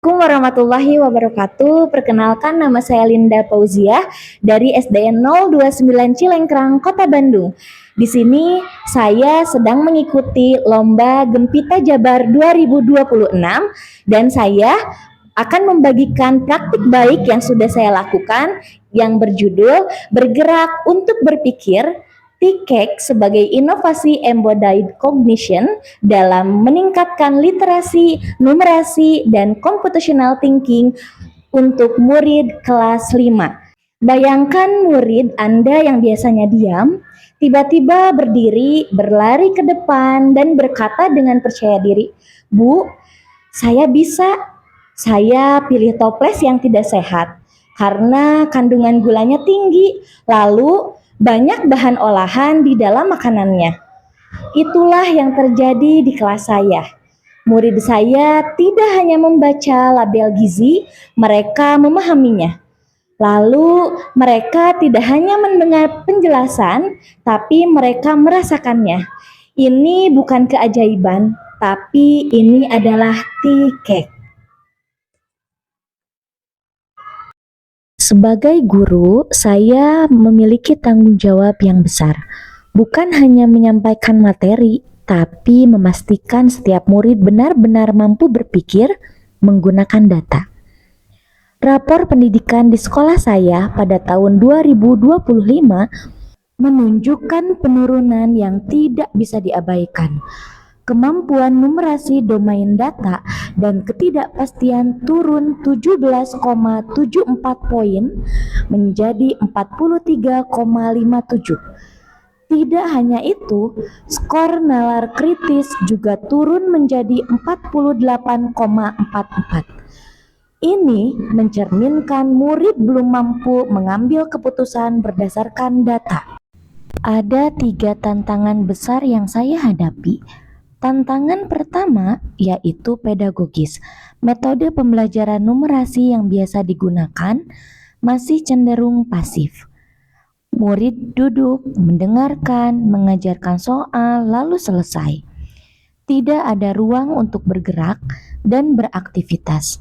Assalamualaikum warahmatullahi wabarakatuh. Perkenalkan, nama saya Linda Pauziah dari SDN 029 Cilengkrang, Kota Bandung. Di sini saya sedang mengikuti Lomba Gempita Jabar 2026 dan saya akan membagikan praktik baik yang sudah saya lakukan yang berjudul Bergerak untuk Berpikir, TCAC sebagai inovasi embodied cognition dalam meningkatkan literasi, numerasi, dan computational thinking untuk murid kelas 5. Bayangkan murid Anda yang biasanya diam, tiba-tiba berdiri, berlari ke depan, dan berkata dengan percaya diri, "Bu, saya bisa. Saya pilih toples yang tidak sehat karena kandungan gulanya tinggi, lalu banyak bahan olahan di dalam makanannya." Itulah yang terjadi di kelas saya. Murid saya tidak hanya membaca label gizi, mereka memahaminya. Lalu mereka tidak hanya mendengar penjelasan, tapi mereka merasakannya. Ini bukan keajaiban, tapi ini adalah TCAC. Sebagai guru, saya memiliki tanggung jawab yang besar. Bukan hanya menyampaikan materi, tapi memastikan setiap murid benar-benar mampu berpikir menggunakan data. Rapor pendidikan di sekolah saya pada tahun 2025 menunjukkan penurunan yang tidak bisa diabaikan. Kemampuan numerasi domain data dan ketidakpastian turun 17,74 poin menjadi 43,57. Tidak hanya itu, skor nalar kritis juga turun menjadi 48,44. Ini mencerminkan murid belum mampu mengambil keputusan berdasarkan data. Ada 3 tantangan besar yang saya hadapi. Tantangan pertama yaitu pedagogis. Metode pembelajaran numerasi yang biasa digunakan masih cenderung pasif. Murid duduk, mendengarkan, mengajarkan soal, lalu selesai. Tidak ada ruang untuk bergerak dan beraktivitas.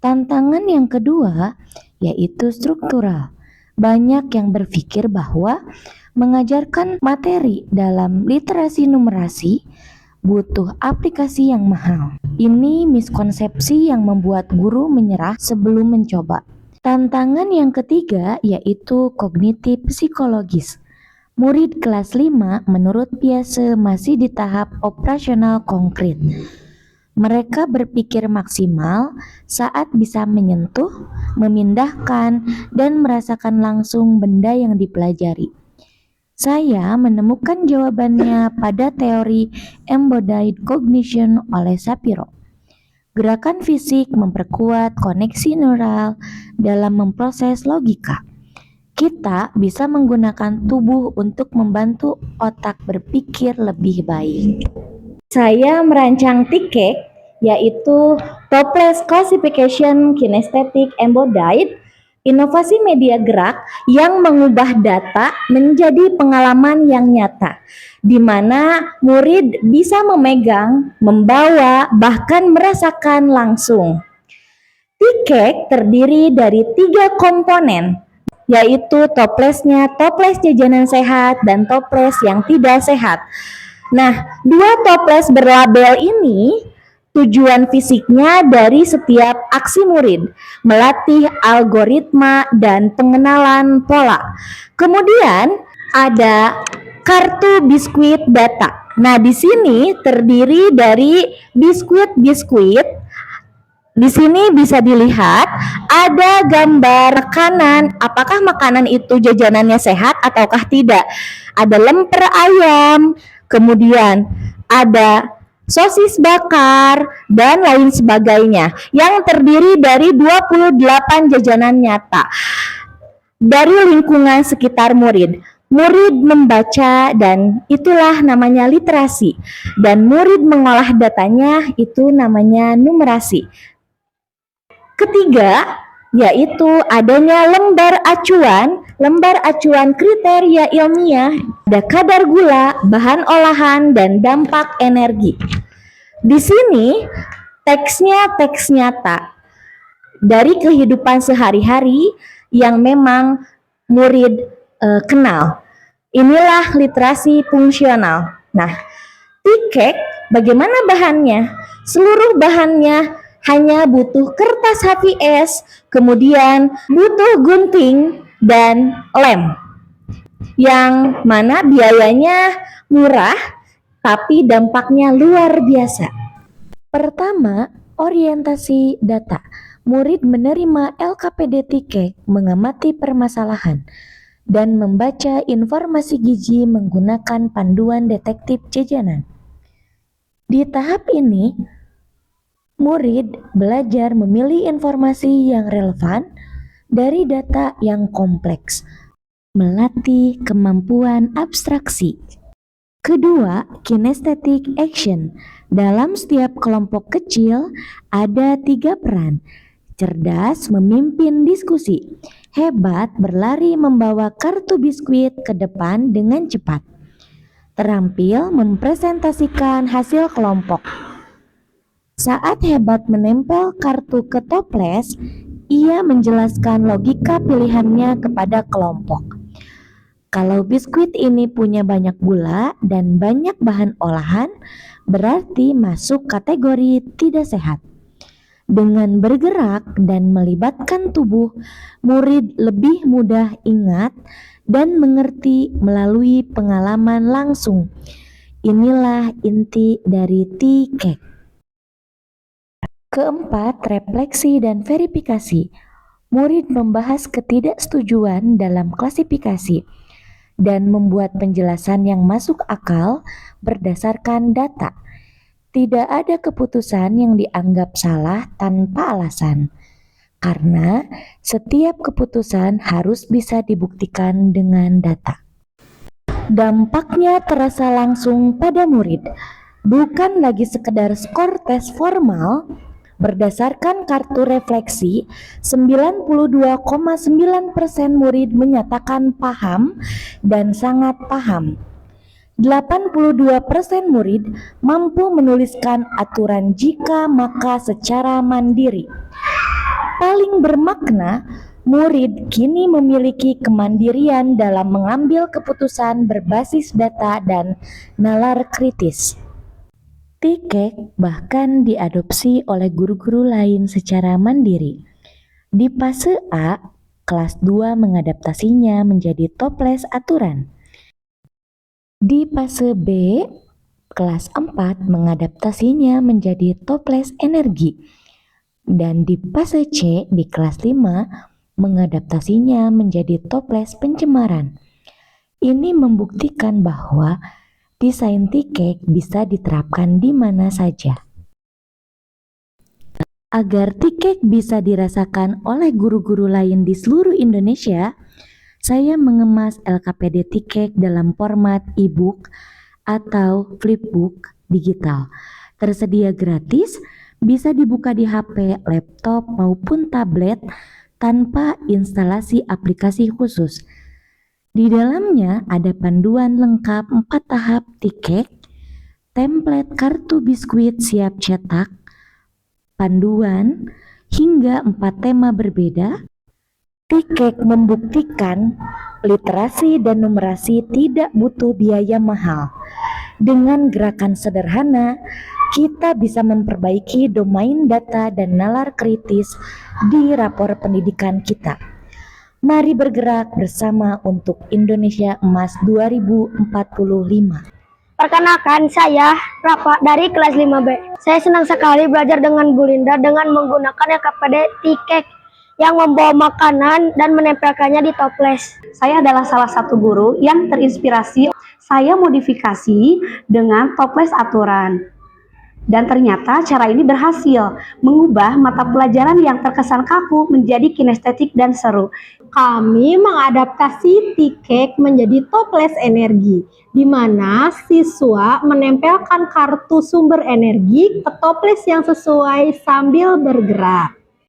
Tantangan yang kedua yaitu struktural. Banyak yang berpikir bahwa mengajarkan materi dalam literasi numerasi butuh aplikasi yang mahal. Ini miskonsepsi yang membuat guru menyerah sebelum mencoba. Tantangan yang ketiga yaitu kognitif psikologis. Murid kelas 5 menurut Piaget masih di tahap operasional konkret. Mereka berpikir maksimal saat bisa menyentuh, memindahkan, dan merasakan langsung benda yang dipelajari. Saya menemukan jawabannya pada teori embodied cognition oleh Shapiro. Gerakan fisik memperkuat koneksi neural dalam memproses logika. Kita bisa menggunakan tubuh untuk membantu otak berpikir lebih baik. Saya merancang TCAC, yaitu Toples Classification Kinesthetic Embodied, inovasi media gerak yang mengubah data menjadi pengalaman yang nyata, di mana murid bisa memegang, membawa, bahkan merasakan langsung. TCAC terdiri dari 3 komponen, yaitu toplesnya, toples jajanan sehat, dan toples yang tidak sehat. Nah, 2 toples berlabel ini tujuan fisiknya dari setiap aksi murid, melatih algoritma dan pengenalan pola. Kemudian ada kartu biskuit data. Nah, di sini terdiri dari biskuit-biskuit. Di sini bisa dilihat ada gambar makanan, apakah makanan itu jajanannya sehat ataukah tidak. Ada lemper ayam, kemudian ada sosis bakar, dan lain sebagainya yang terdiri dari 28 jajanan nyata dari lingkungan sekitar murid. Murid membaca dan itulah namanya literasi, dan murid mengolah datanya itu namanya numerasi. Ketiga, yaitu adanya lembar acuan kriteria ilmiah, ada kadar gula, bahan olahan, dan dampak energi. Di sini teksnya teks nyata. dari kehidupan sehari-hari yang memang murid kenal. Inilah literasi fungsional. Nah, tikek bagaimana bahannya? Seluruh bahannya hanya butuh kertas HVS, kemudian butuh gunting dan lem. Yang mana biayanya murah tapi dampaknya luar biasa. Pertama, orientasi data. Murid menerima LKPD Tikek mengamati permasalahan dan membaca informasi gizi menggunakan panduan detektif jajanan. Di tahap ini, murid belajar memilih informasi yang relevan dari data yang kompleks, melatih kemampuan abstraksi. Kedua, kinesthetic action. Dalam setiap kelompok kecil ada 3 peran. Cerdas memimpin diskusi, hebat berlari membawa kartu biskuit ke depan dengan cepat, terampil mempresentasikan hasil kelompok. Saat hebat menempel kartu ke toples, ia menjelaskan logika pilihannya kepada kelompok. Kalau biskuit ini punya banyak gula dan banyak bahan olahan, berarti masuk kategori tidak sehat. Dengan bergerak dan melibatkan tubuh, murid lebih mudah ingat dan mengerti melalui pengalaman langsung. Inilah inti dari tikek. Keempat, refleksi dan verifikasi. Murid membahas ketidaksetujuan dalam klasifikasi dan membuat penjelasan yang masuk akal berdasarkan data. Tidak ada keputusan yang dianggap salah tanpa alasan, karena setiap keputusan harus bisa dibuktikan dengan data. Dampaknya terasa langsung pada murid, bukan lagi sekedar skor tes formal. Berdasarkan kartu refleksi, 92,9% murid menyatakan paham dan sangat paham. 82% murid mampu menuliskan aturan jika maka secara mandiri. Paling bermakna, murid kini memiliki kemandirian dalam mengambil keputusan berbasis data dan nalar kritis. Tikek bahkan diadopsi oleh guru-guru lain secara mandiri. Di fase A, kelas 2 mengadaptasinya menjadi toples aturan. Di fase B, kelas 4 mengadaptasinya menjadi toples energi. Dan di fase C, di kelas 5, mengadaptasinya menjadi toples pencemaran. Ini membuktikan bahwa desain tikek bisa diterapkan di mana saja. Agar tikek bisa dirasakan oleh guru-guru lain di seluruh Indonesia, saya mengemas LKPD Tikek dalam format e-book atau flipbook digital. Tersedia gratis, bisa dibuka di HP, laptop, maupun tablet tanpa instalasi aplikasi khusus. Di dalamnya ada panduan lengkap 4 tahap tikek, template kartu biskuit siap cetak, panduan, hingga 4 tema berbeda. Tikek membuktikan literasi dan numerasi tidak butuh biaya mahal. Dengan gerakan sederhana, kita bisa memperbaiki domain data dan nalar kritis di rapor pendidikan kita. Mari bergerak bersama untuk Indonesia Emas 2045. Perkenalkan, saya Rafa dari kelas 5B. Saya senang sekali belajar dengan Bu Linda dengan menggunakan LKPD Tikek yang membawa makanan dan menempelkannya di toples. Saya adalah salah satu guru yang terinspirasi. Saya modifikasi dengan toples aturan. Dan ternyata cara ini berhasil mengubah mata pelajaran yang terkesan kaku menjadi kinestetik dan seru. Kami mengadaptasi tikek menjadi toples energi, di mana siswa menempelkan kartu sumber energi ke toples yang sesuai sambil bergerak.